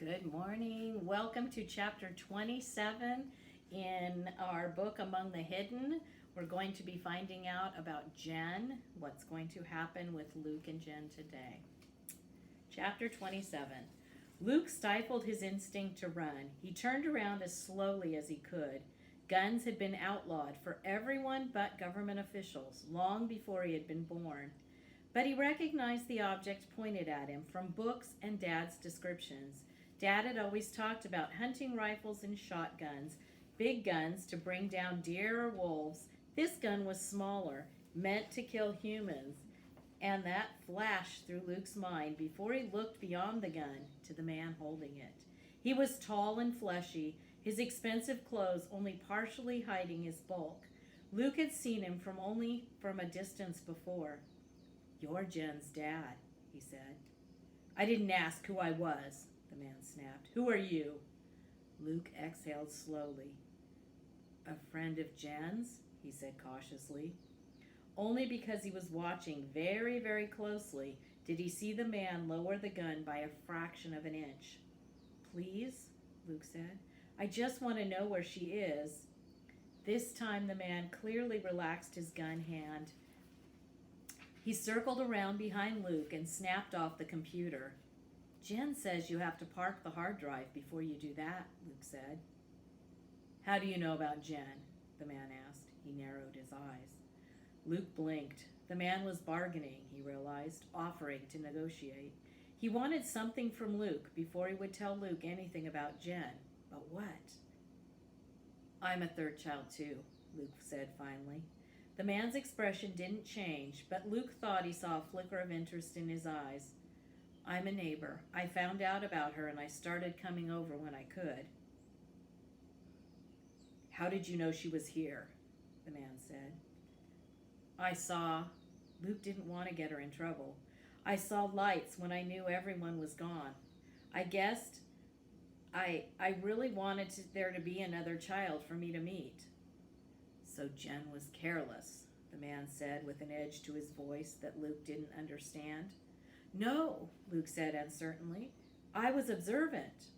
Good morning. Welcome to chapter 27 in our book Among the Hidden. We're going to be finding out about Jen, what's going to happen with Luke and Jen today. Chapter 27. Luke stifled his instinct to run. He turned around as slowly as he could. Guns had been outlawed for everyone but government officials long before he had been born. But he recognized the object pointed at him from books and Dad's descriptions. Dad had always talked about hunting rifles and shotguns, big guns to bring down deer or wolves. This gun was smaller, meant to kill humans, and that flashed through Luke's mind before he looked beyond the gun to the man holding it. He was tall and fleshy, his expensive clothes only partially hiding his bulk. Luke had seen him only from a distance before. "You're Jen's dad," he said. "I didn't ask who I was," the man snapped. "Who are you?" Luke exhaled slowly. "A friend of Jen's," he said cautiously. Only because he was watching very, very closely did he see the man lower the gun by a fraction of an inch. "Please," Luke said. "I just want to know where she is." This time the man clearly relaxed his gun hand. He circled around behind Luke and snapped off the computer. "Jen says you have to park the hard drive before you do that," Luke said. "How do you know about Jen?" the man asked. He narrowed his eyes. Luke blinked. The man was bargaining, he realized, offering to negotiate. He wanted something from Luke before he would tell Luke anything about Jen. But what? "I'm a third child too," Luke said finally. The man's expression didn't change, but Luke thought he saw a flicker of interest in his eyes. "I'm a neighbor. I found out about her and I started coming over when I could." "How did you know she was here?" the man said. "I saw..." Luke didn't want to get her in trouble. "I saw lights when I knew everyone was gone. I guessed I really wanted there to be another child for me to meet." "So Jen was careless," the man said with an edge to his voice that Luke didn't understand. "No," Luke said uncertainly. "I was observant."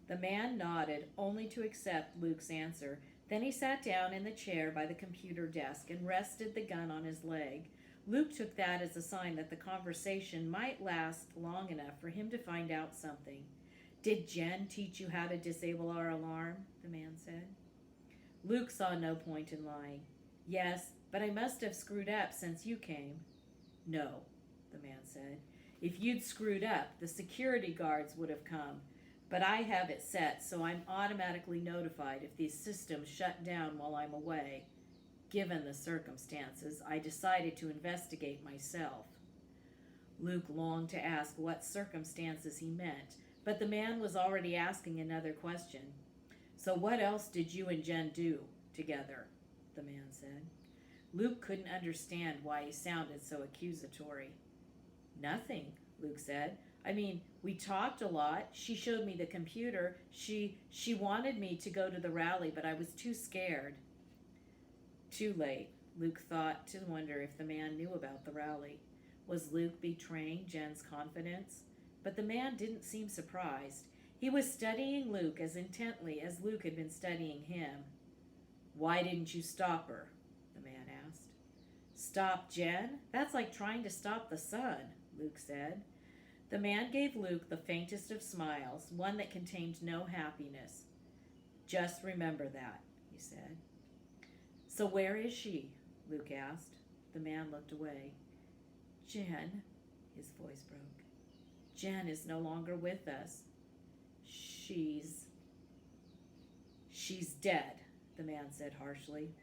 The man nodded, only to accept Luke's answer. Then he sat down in the chair by the computer desk and rested the gun on his leg. Luke took that as a sign that the conversation might last long enough for him to find out something. "Did Jen teach you how to disable our alarm?" the man said. Luke saw no point in lying. "Yes, but I must have screwed up since you came." "No," the man said. "If you'd screwed up, the security guards would have come. But I have it set so I'm automatically notified if these systems shut down while I'm away. Given the circumstances, I decided to investigate myself." Luke longed to ask what circumstances he meant, but the man was already asking another question. "So what else did you and Jen do together?" the man said. Luke couldn't understand why he sounded so accusatory. "Nothing," Luke said. "I mean, we talked a lot. She showed me the computer. She wanted me to go to the rally, but I was too scared." Too late, Luke thought to wonder if the man knew about the rally. Was Luke betraying Jen's confidence? But the man didn't seem surprised. He was studying Luke as intently as Luke had been studying him. "Why didn't you stop her?" the man asked. "Stop Jen? That's like trying to stop the sun," Luke said. The man gave Luke the faintest of smiles, one that contained no happiness. "Just remember that," he said. "So where is she?" Luke asked. The man looked away. "Jen," his voice broke. "Jen is no longer with us. She's dead," the man said harshly.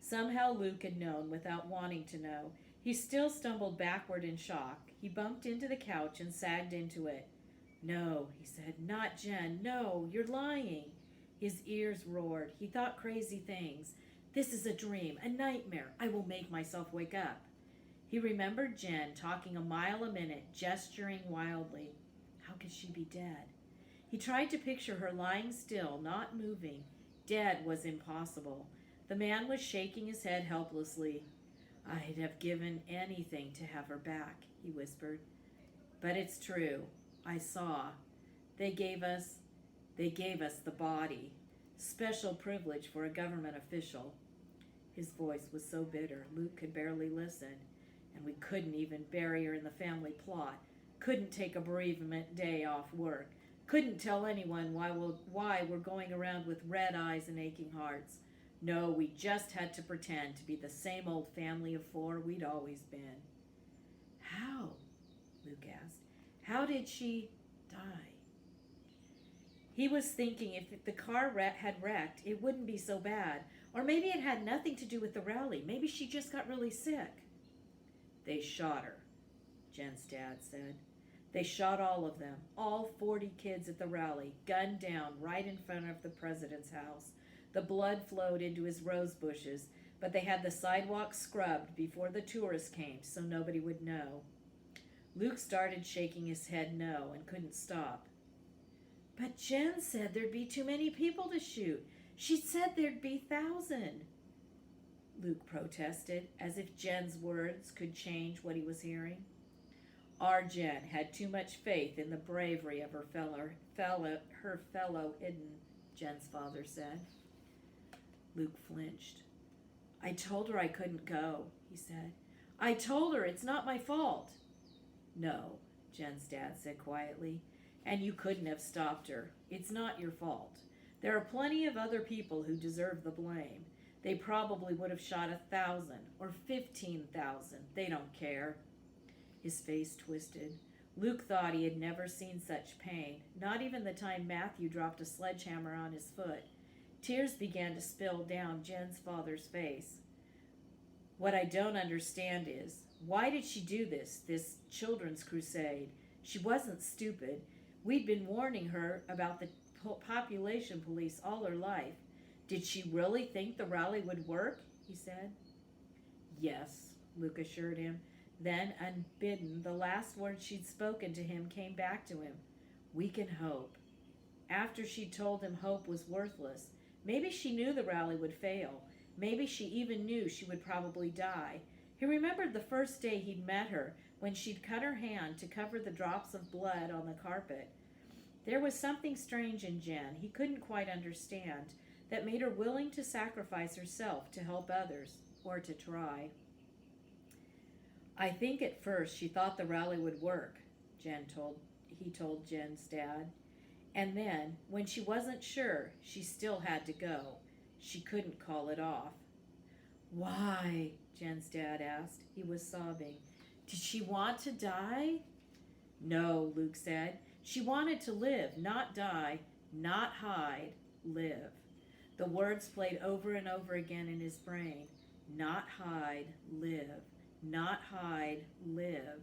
Somehow Luke had known without wanting to know. He still stumbled backward in shock. He bumped into the couch and sagged into it. "No," he said, "not Jen. No, you're lying." His ears roared. He thought crazy things. "This is a dream, a nightmare. I will make myself wake up." He remembered Jen talking a mile a minute, gesturing wildly. How could she be dead? He tried to picture her lying still, not moving. Dead was impossible. The man was shaking his head helplessly. "I'd have given anything to have her back," he whispered. "But it's true. I saw." They gave us the body. Special privilege for a government official. His voice was so bitter, Luke could barely listen. And we couldn't even bury her in the family plot. Couldn't take a bereavement day off work. Couldn't tell anyone why we're going around with red eyes and aching hearts. No, we just had to pretend to be the same old family of four we'd always been. How? Luke asked. How did she die? He was thinking if the car had wrecked, it wouldn't be so bad. Or maybe it had nothing to do with the rally. Maybe she just got really sick. They shot her, Jen's dad said. They shot all of them, all 40 kids at the rally, gunned down right in front of the president's house. The blood flowed into his rose bushes, but they had the sidewalk scrubbed before the tourists came so nobody would know. Luke started shaking his head no and couldn't stop. But Jen said there'd be too many people to shoot. She said there'd be 1,000. Luke protested, as if Jen's words could change what he was hearing. Our Jen had too much faith in the bravery of her fellow hidden, Jen's father said. Luke flinched. I told her I couldn't go, he said. I told her it's not my fault. No, Jen's dad said quietly, and you couldn't have stopped her. It's not your fault. There are plenty of other people who deserve the blame. They probably would have shot 1,000 or 15,000. They don't care. His face twisted. Luke thought he had never seen such pain, not even the time Matthew dropped a sledgehammer on his foot. Tears began to spill down Jen's father's face. What I don't understand is, why did she do this children's crusade? She wasn't stupid. We'd been warning her about the population police all her life. Did she really think the rally would work? He said. Yes, Luke assured him. Then, unbidden, the last words she'd spoken to him came back to him. We can hope. After she'd told him hope was worthless, maybe she knew the rally would fail. Maybe she even knew she would probably die. He remembered the first day he'd met her, when she'd cut her hand to cover the drops of blood on the carpet. There was something strange in Jen he couldn't quite understand that made her willing to sacrifice herself to help others, or to try. I think at first she thought the rally would work, he told Jen's dad. And then, when she wasn't sure, she still had to go. She couldn't call it off. Why? Jen's dad asked. He was sobbing. Did she want to die? No, Luke said. She wanted to live, not die, not hide, live. The words played over and over again in his brain. Not hide, live. Not hide, live.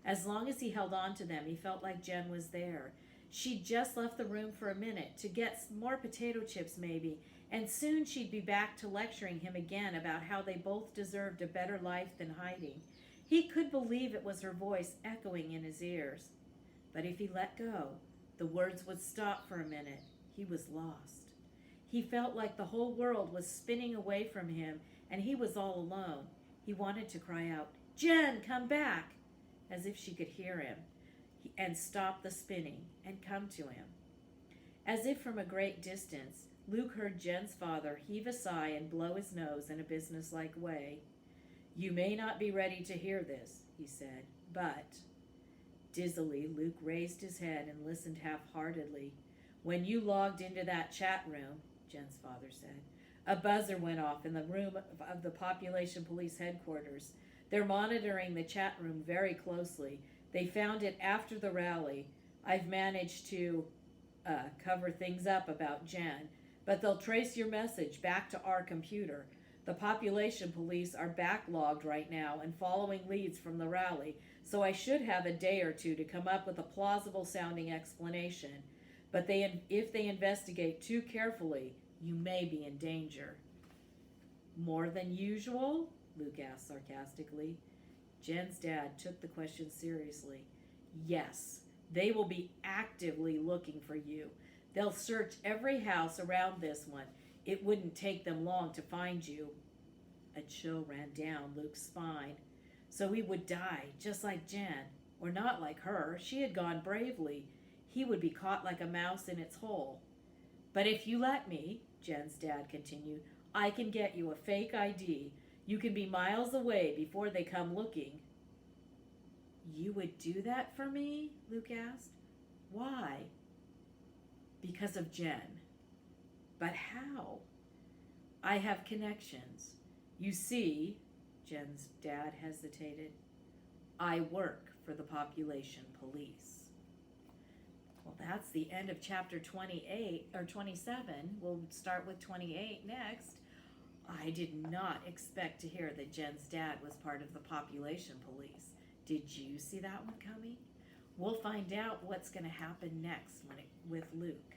As long as he held on to them, he felt like Jen was there. She'd just left the room for a minute to get more potato chips maybe, and soon she'd be back to lecturing him again about how they both deserved a better life than hiding. He could believe it was her voice echoing in his ears. But if he let go, the words would stop for a minute. He was lost. He felt like the whole world was spinning away from him, and he was all alone. He wanted to cry out, Jen, come back, as if she could hear him, and stop the spinning and come to him. As if from a great distance, Luke heard Jen's father heave a sigh and blow his nose in a businesslike way. You may not be ready to hear this, he said, but... Dizzily, Luke raised his head and listened half-heartedly. When you logged into that chat room, Jen's father said, a buzzer went off in the room of the population police headquarters. They're monitoring the chat room very closely. They found it after the rally. I've managed to cover things up about Jen, but they'll trace your message back to our computer. The population police are backlogged right now and following leads from the rally, so I should have a day or two to come up with a plausible-sounding explanation. But if they investigate too carefully, you may be in danger. More than usual? Luke asked sarcastically. Jen's dad took the question seriously. Yes, they will be actively looking for you. They'll search every house around this one. It wouldn't take them long to find you. A chill ran down Luke's spine. So he would die, just like Jen, or not like her. She had gone bravely. he would be caught like a mouse in its hole. But if you let me, Jen's dad continued, I can get you a fake ID. You can be miles away before they come looking. You would do that for me? Luke asked. Why? Because of Jen. But how? I have connections. You see, Jen's dad hesitated, I work for the population police. Well, that's the end of chapter 28 or 27. We'll start with 28 next. I did not expect to hear that Jen's dad was part of the population police. Did you see that one coming? We'll find out what's going to happen next with Luke.